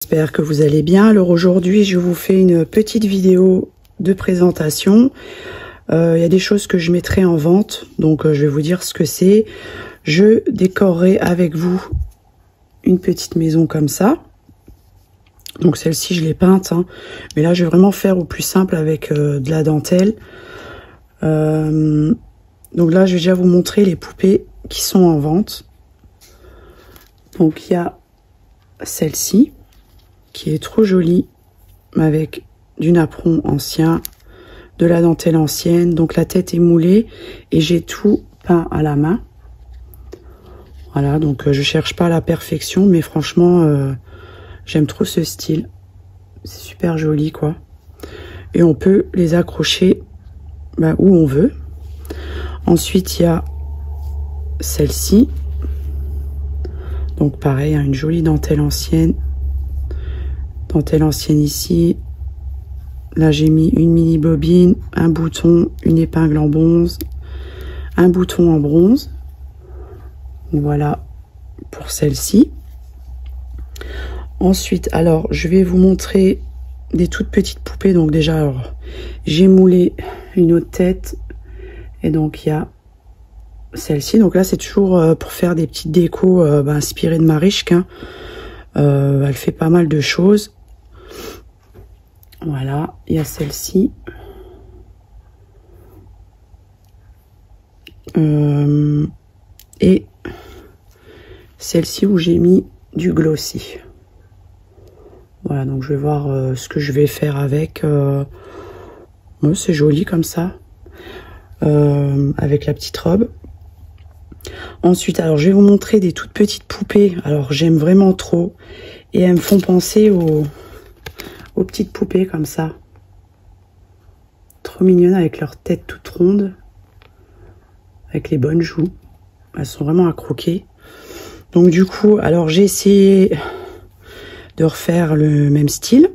J'espère que vous allez bien. Alors aujourd'hui, je vous fais une petite vidéo de présentation. Il y a des choses que je mettrai en vente, donc je vais vous dire ce que c'est. Je décorerai avec vous une petite maison comme ça. Donc celle-ci, je l'ai peinte, hein. Mais là, je vais vraiment faire au plus simple avec de la dentelle. Donc là, je vais déjà vous montrer les poupées qui sont en vente. Donc il y a celle-ci, qui est trop jolie, avec du napperon ancien, de la dentelle ancienne. Donc la tête est moulée et j'ai tout peint à la main. Voilà, donc je cherche pas la perfection, mais franchement, j'aime trop ce style. C'est super joli, quoi. Et on peut les accrocher où on veut. Ensuite, il y a celle-ci. Donc pareil, hein, une jolie dentelle ancienne. Dentelle ancienne ici. Là, j'ai mis une mini bobine, un bouton, une épingle en bronze, un bouton en bronze. Voilà pour celle-ci. Ensuite, alors, je vais vous montrer des toutes petites poupées. Donc déjà, alors, j'ai moulé une autre tête. Et donc, il y a celle-ci. Donc là, c'est toujours pour faire des petites décos inspirées de Marichka, hein. Elle fait pas mal de choses. Voilà, il y a celle-ci. Et celle-ci où j'ai mis du glossy. Voilà, donc je vais voir ce que je vais faire avec. Ouais, c'est joli comme ça. Avec la petite robe. Ensuite, alors je vais vous montrer des toutes petites poupées. Alors j'aime vraiment trop. Et elles me font penser aux petites poupées comme ça. Trop mignonnes avec leur tête toute ronde. Avec les bonnes joues. Elles sont vraiment à croquer. Donc du coup, alors j'ai essayé de refaire le même style.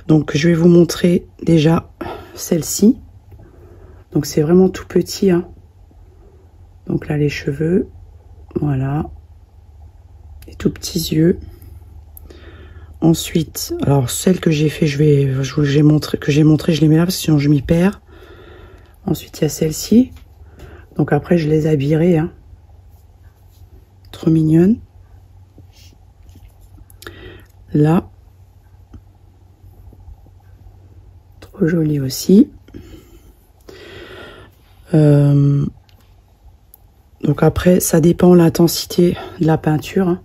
Donc je vais vous montrer déjà celle-ci. Donc c'est vraiment tout petit, hein. Donc là les cheveux, voilà. Les tout petits yeux. Ensuite, alors celle que j'ai fait, je les montré, je les mets là parce que sinon je m'y perds. Ensuite il y a celle-ci. Donc après je les habillerai, hein. Trop mignonne. Là. Trop jolie aussi. Donc après, ça dépend l'intensité de la peinture, hein.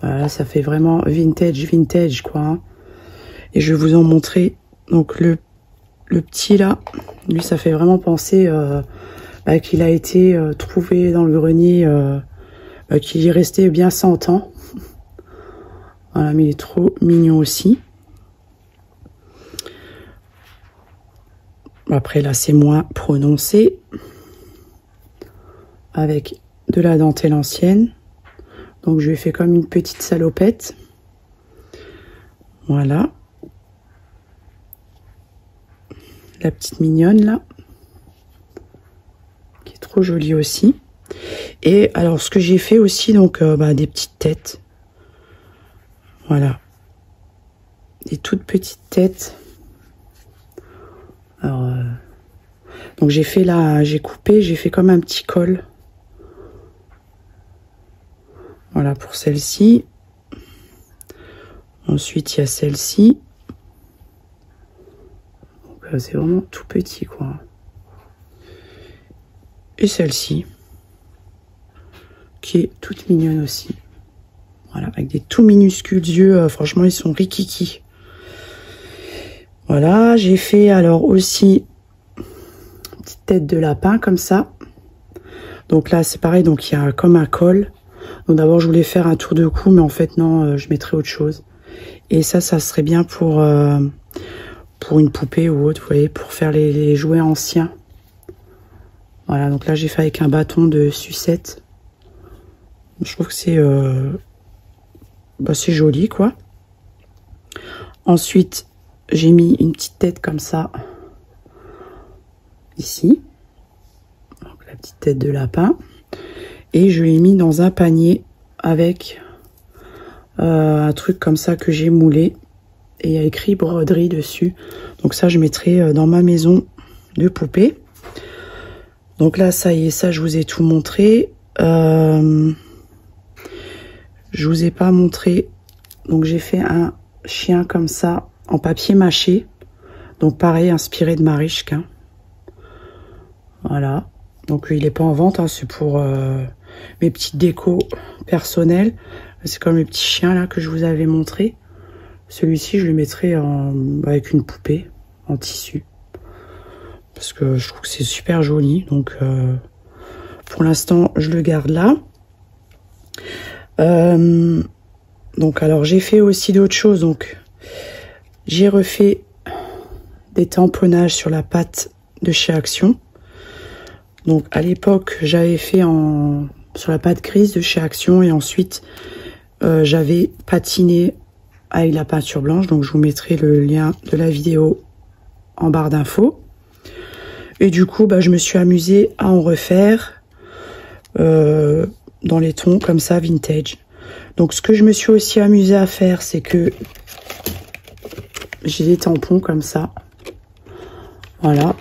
Voilà, ça fait vraiment vintage, quoi, hein. Et je vais vous en montrer. Donc le petit là, lui, ça fait vraiment penser qu'il a été trouvé dans le grenier, qu'il est resté bien 100 ans. Voilà, mais il est trop mignon aussi. Après là, c'est moins prononcé. Avec de la dentelle ancienne. Donc je lui ai fait comme une petite salopette. Voilà. La petite mignonne là. Qui est trop jolie aussi. Et alors ce que j'ai fait aussi, donc des petites têtes. Voilà. Des toutes petites têtes. Alors, donc j'ai fait là, j'ai coupé, j'ai fait comme un petit col. Voilà pour celle-ci. Ensuite, il y a celle-ci. C'est vraiment tout petit, quoi. Et celle-ci. Qui est toute mignonne aussi. Voilà, avec des tout minuscules yeux. Franchement, ils sont rikiki. Voilà, j'ai fait alors aussi une petite tête de lapin comme ça. Donc là, c'est pareil. Donc, il y a comme un col. Donc d'abord je voulais faire un tour de cou, mais en fait non, je mettrai autre chose. Et ça serait bien pour une poupée ou autre, vous voyez, pour faire les jouets anciens. Voilà, donc là j'ai fait avec un bâton de sucette. Je trouve que c'est joli, quoi. Ensuite j'ai mis une petite tête comme ça ici. Donc la petite tête de lapin. Et je l'ai mis dans un panier avec un truc comme ça que j'ai moulé. Et il y a écrit broderie dessus. Donc ça, je mettrai dans ma maison de poupées. Donc là, ça y est, ça, je vous ai tout montré. Je vous ai pas montré. Donc j'ai fait un chien comme ça, en papier mâché. Donc pareil, inspiré de Marichka. Voilà. Donc il n'est pas en vente, hein, c'est pour mes petites décos personnelles. C'est comme les petits chiens là que je vous avais montré. Celui-ci, je le mettrai avec une poupée en tissu. Parce que je trouve que c'est super joli. Donc pour l'instant, je le garde là. Donc alors j'ai fait aussi d'autres choses. Donc j'ai refait des tamponnages sur la pâte de chez Action. Donc à l'époque j'avais fait sur la pâte grise de chez Action et ensuite j'avais patiné avec la peinture blanche. Donc je vous mettrai le lien de la vidéo en barre d'infos. Et du coup je me suis amusée à en refaire dans les tons comme ça vintage. Donc ce que je me suis aussi amusée à faire, c'est que j'ai des tampons comme ça. Voilà.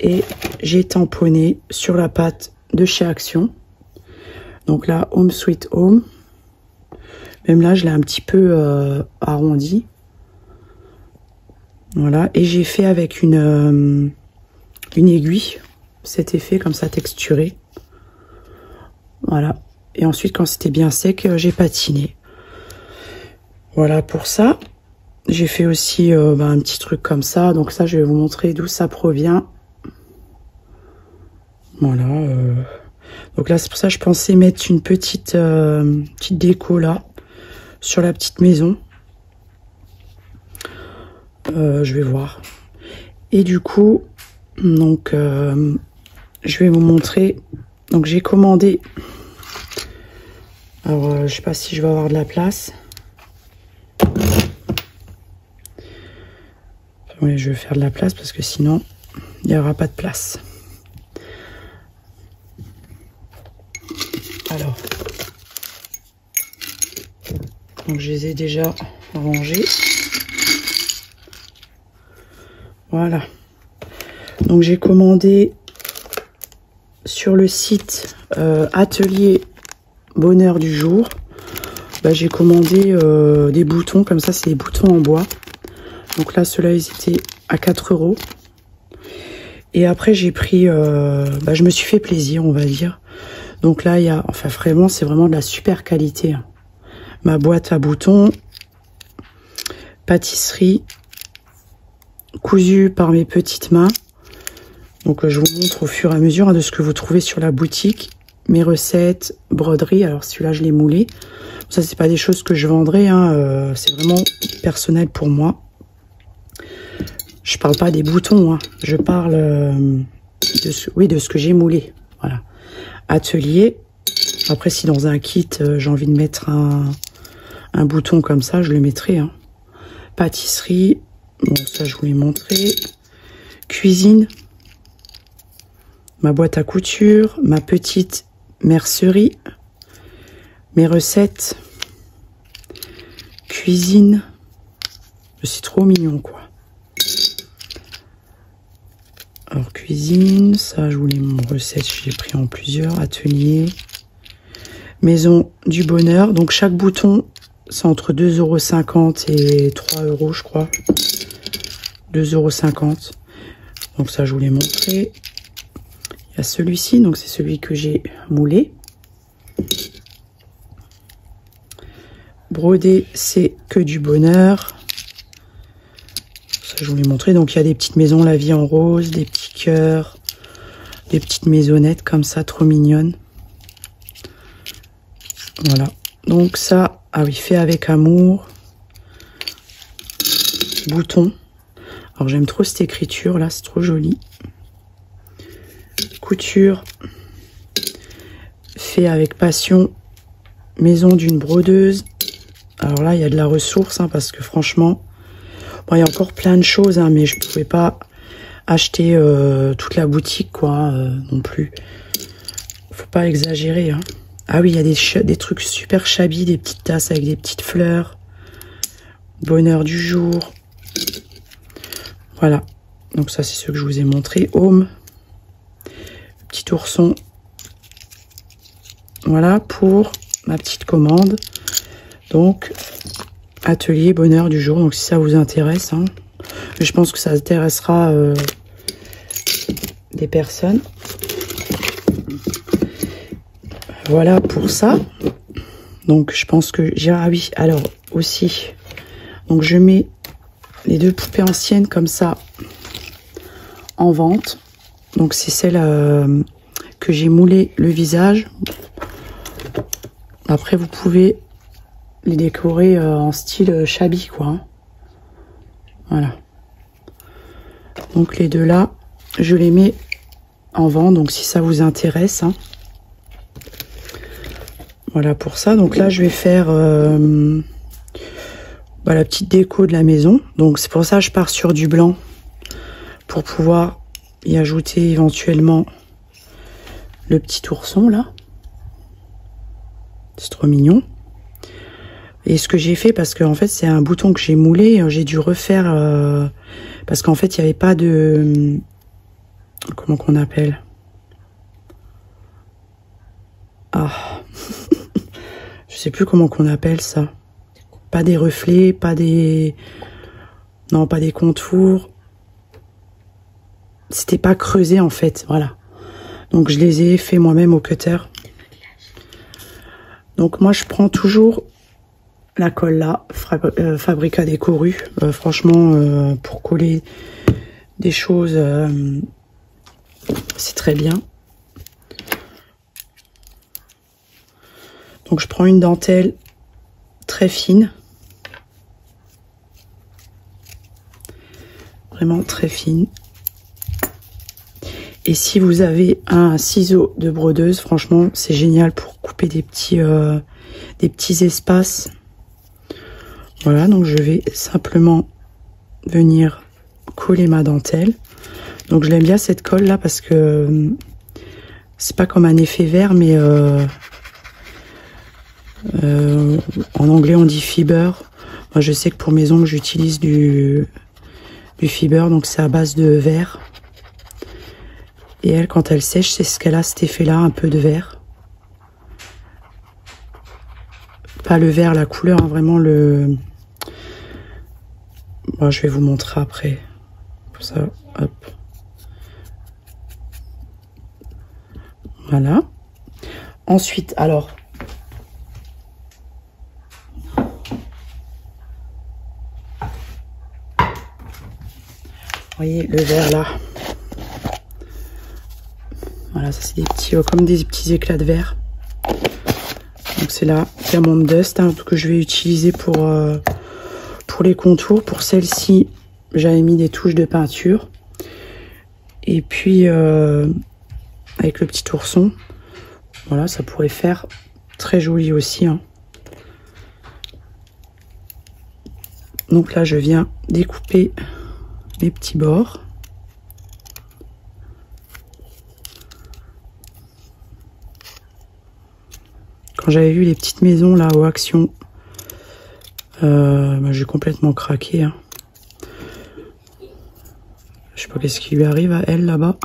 Et j'ai tamponné sur la pâte de chez Action. Donc là, Home Sweet Home. Même là, je l'ai un petit peu arrondi. Voilà. Et j'ai fait avec une aiguille cet effet comme ça texturé. Voilà. Et ensuite, quand c'était bien sec, j'ai patiné. Voilà pour ça. J'ai fait aussi un petit truc comme ça. Donc ça, je vais vous montrer d'où ça provient. Voilà. Donc là, c'est pour ça que je pensais mettre une petite déco là, sur la petite maison. Je vais voir. Et du coup, donc, je vais vous montrer. Donc j'ai commandé. Alors, je sais pas si je vais avoir de la place. Oui, je vais faire de la place parce que sinon, il n'y aura pas de place. Alors, donc je les ai déjà rangés. Voilà. Donc j'ai commandé sur le site Atelier Bonheur du Jour. J'ai commandé des boutons comme ça, c'est des boutons en bois. Donc là, ceux-là, ils étaient à 4 €. Et après, j'ai pris... je me suis fait plaisir, on va dire. Donc là, il y a... Enfin, vraiment, c'est vraiment de la super qualité. Hein. Ma boîte à boutons. Pâtisserie. Cousue par mes petites mains. Donc, je vous montre au fur et à mesure de ce que vous trouvez sur la boutique. Mes recettes, broderie. Alors, celui-là, je l'ai moulé. Ça, c'est pas des choses que je vendrai. Hein. C'est vraiment personnel pour moi. Je parle pas des boutons, hein. Je parle de ce que j'ai moulé. Voilà. Atelier. Après, si dans un kit, j'ai envie de mettre un bouton comme ça, je le mettrai. Hein. Pâtisserie. Bon, ça, je vous l'ai montré. Cuisine. Ma boîte à couture. Ma petite mercerie. Mes recettes. Cuisine. C'est trop mignon, quoi. Alors, cuisine, ça, je voulais mon recette, j'ai pris en plusieurs. Atelier, maison du bonheur. Donc, chaque bouton, c'est entre 2,50 € et 3 €, je crois. 2,50 €. Donc, ça, je vous l'ai montré. Il y a celui-ci, donc c'est celui que j'ai moulé. Brodé, c'est que du bonheur. Je vous l'ai montré. Donc, il y a des petites maisons, la vie en rose, des petits cœurs, des petites maisonnettes comme ça, trop mignonnes. Voilà. Donc, ça, ah oui, fait avec amour. Bouton. Alors, j'aime trop cette écriture, là, c'est trop joli. Couture. Fait avec passion. Maison d'une brodeuse. Alors là, il y a de la ressource, hein, parce que franchement... Bon, il y a encore plein de choses, hein, mais je ne pouvais pas acheter toute la boutique, quoi, non plus. Faut pas exagérer. Hein. Ah oui, il y a des trucs super shabby, des petites tasses avec des petites fleurs. Bonheur du jour. Voilà. Donc ça, c'est ce que je vous ai montré. Home. Petit ourson. Voilà pour ma petite commande. Donc, atelier bonheur du jour. Donc si ça vous intéresse, hein. Je pense que ça intéressera des personnes. Voilà pour ça. Donc je pense que j'ai... Ah oui, alors aussi. Donc je mets les 2 poupées anciennes comme ça en vente. Donc c'est celle que j'ai moulé le visage. Après vous pouvez les décorer en style shabby quoi. Hein. Voilà. Donc les 2 là, je les mets en vente. Donc si ça vous intéresse. Hein. Voilà pour ça. Donc là, je vais faire la petite déco de la maison. Donc c'est pour ça que je pars sur du blanc. Pour pouvoir y ajouter éventuellement le petit ourson là. C'est trop mignon. Et ce que j'ai fait, parce que en fait c'est un bouton que j'ai moulé. J'ai dû refaire... parce qu'en fait il n'y avait pas de... Comment qu'on appelle? Ah... Je sais plus comment qu'on appelle ça. Pas des reflets, pas des... Non, pas des contours. C'était pas creusé en fait, voilà. Donc je les ai fait moi-même au cutter. Donc moi je prends toujours la colle là, Fabrica Déco Rue. Franchement, pour coller des choses, c'est très bien. Donc je prends une dentelle très fine. Vraiment très fine. Et si vous avez un ciseau de brodeuse, franchement c'est génial pour couper des petits espaces. Voilà, donc je vais simplement venir coller ma dentelle. Donc je l'aime bien cette colle là parce que c'est pas comme un effet vert, mais en anglais on dit fiber. Moi je sais que pour mes ongles j'utilise du fiber, donc c'est à base de verre. Et elle, quand elle sèche, c'est ce qu'elle a, cet effet là, un peu de vert. Pas le vert, la couleur, hein, vraiment le... Bon, je vais vous montrer après. Pour ça, hop. Voilà. Ensuite, alors... Vous voyez le vert là. Voilà, ça c'est des petits, comme des petits éclats de verre. Donc c'est la Diamond Dust hein, que je vais utiliser pour les contours. Pour celle-ci, j'avais mis des touches de peinture. Et puis avec le petit ourson, voilà, ça pourrait faire très joli aussi. Hein. Donc là, je viens découper mes petits bords. Quand j'avais vu les petites maisons là au Action, j'ai complètement craqué. Hein. Je sais pas qu'est-ce qui lui arrive à elle là-bas.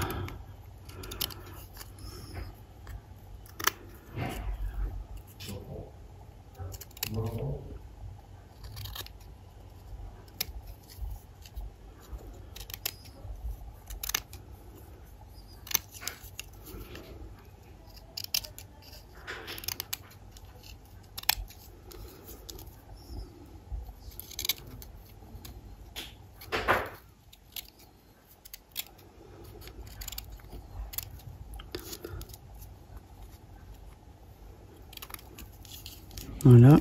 Voilà.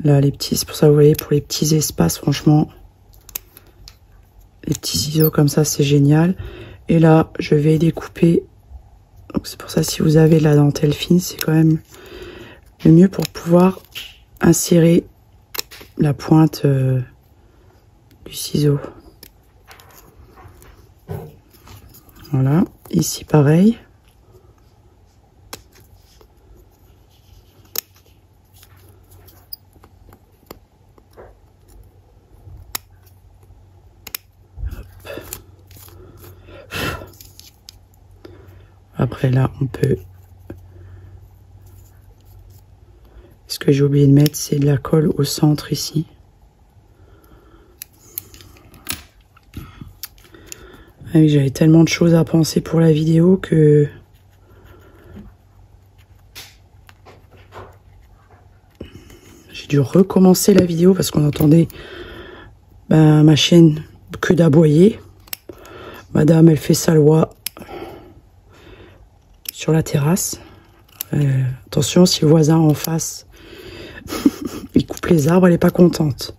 Là, les petits, c'est pour ça, vous voyez, pour les petits espaces, franchement, les petits ciseaux comme ça, c'est génial. Et là, je vais découper. Donc, c'est pour ça, si vous avez de la dentelle fine, c'est quand même le mieux pour pouvoir insérer la pointe du ciseau. Voilà. Ici, pareil. Après là, on peut... Ce que j'ai oublié de mettre, c'est de la colle au centre ici. Ah oui, j'avais tellement de choses à penser pour la vidéo que... J'ai dû recommencer la vidéo parce qu'on entendait ma chaîne que d'aboyer. Madame, elle fait sa loi sur la terrasse. Attention, si le voisin en face, il coupe les arbres, elle n'est pas contente.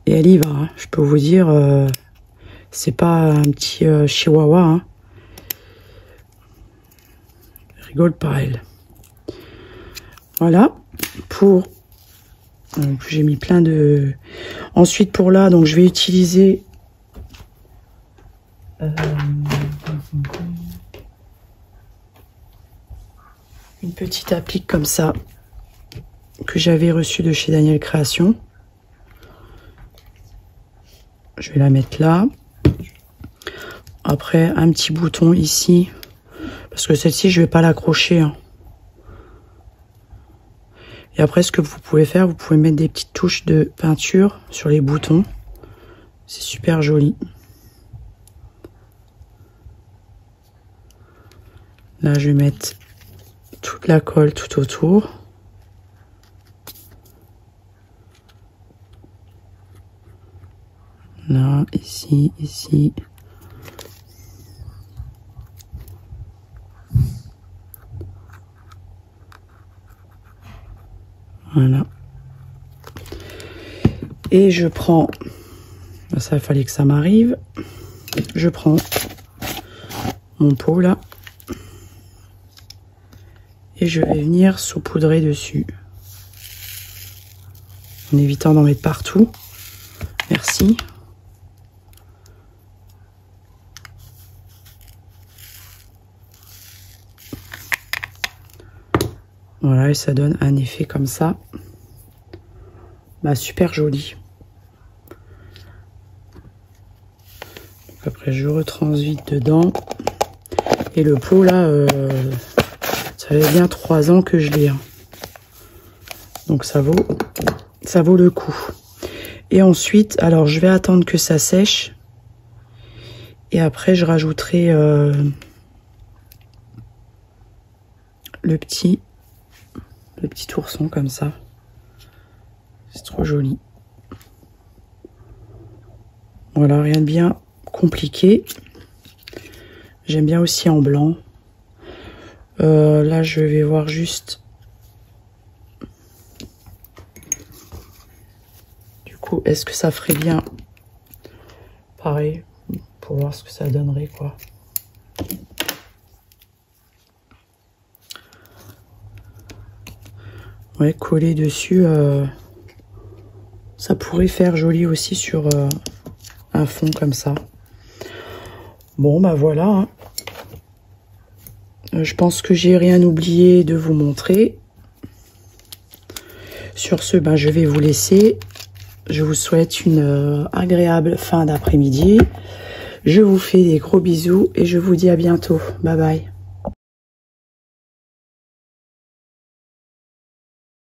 Et elle y va, hein. Je peux vous dire, c'est pas un petit chihuahua. Hein. Elle rigole pas, elle. Voilà, pour... j'ai mis plein de... Ensuite, pour là, donc je vais utiliser... une petite applique comme ça que j'avais reçue de chez Daniel Création. Je vais la mettre là. Après, un petit bouton ici. Parce que celle-ci, je vais pas l'accrocher. Hein. Et après, ce que vous pouvez faire, vous pouvez mettre des petites touches de peinture sur les boutons. C'est super joli. Là, je vais mettre toute la colle tout autour. Là, ici, ici. Voilà. Et je prends... Ça, il fallait que ça m'arrive. Je prends mon pot, là. Et je vais venir saupoudrer dessus. En évitant d'en mettre partout. Merci. Voilà, et ça donne un effet comme ça. Super joli. Donc après, je retransvite dedans. Et le pot, là... ça fait bien 3 ans que je l'ai. Hein. Donc ça vaut le coup. Et ensuite, alors je vais attendre que ça sèche. Et après, je rajouterai le petit ourson comme ça. C'est trop joli. Voilà, rien de bien compliqué. J'aime bien aussi en blanc. Là, je vais voir juste. Du coup, est-ce que ça ferait bien pareil pour voir ce que ça donnerait, quoi. Ouais, coller dessus, ça pourrait faire joli aussi sur un fond comme ça. Bon, voilà. Hein. Je pense que j'ai rien oublié de vous montrer. Sur ce, je vais vous laisser. Je vous souhaite une agréable fin d'après-midi. Je vous fais des gros bisous et je vous dis à bientôt. Bye bye.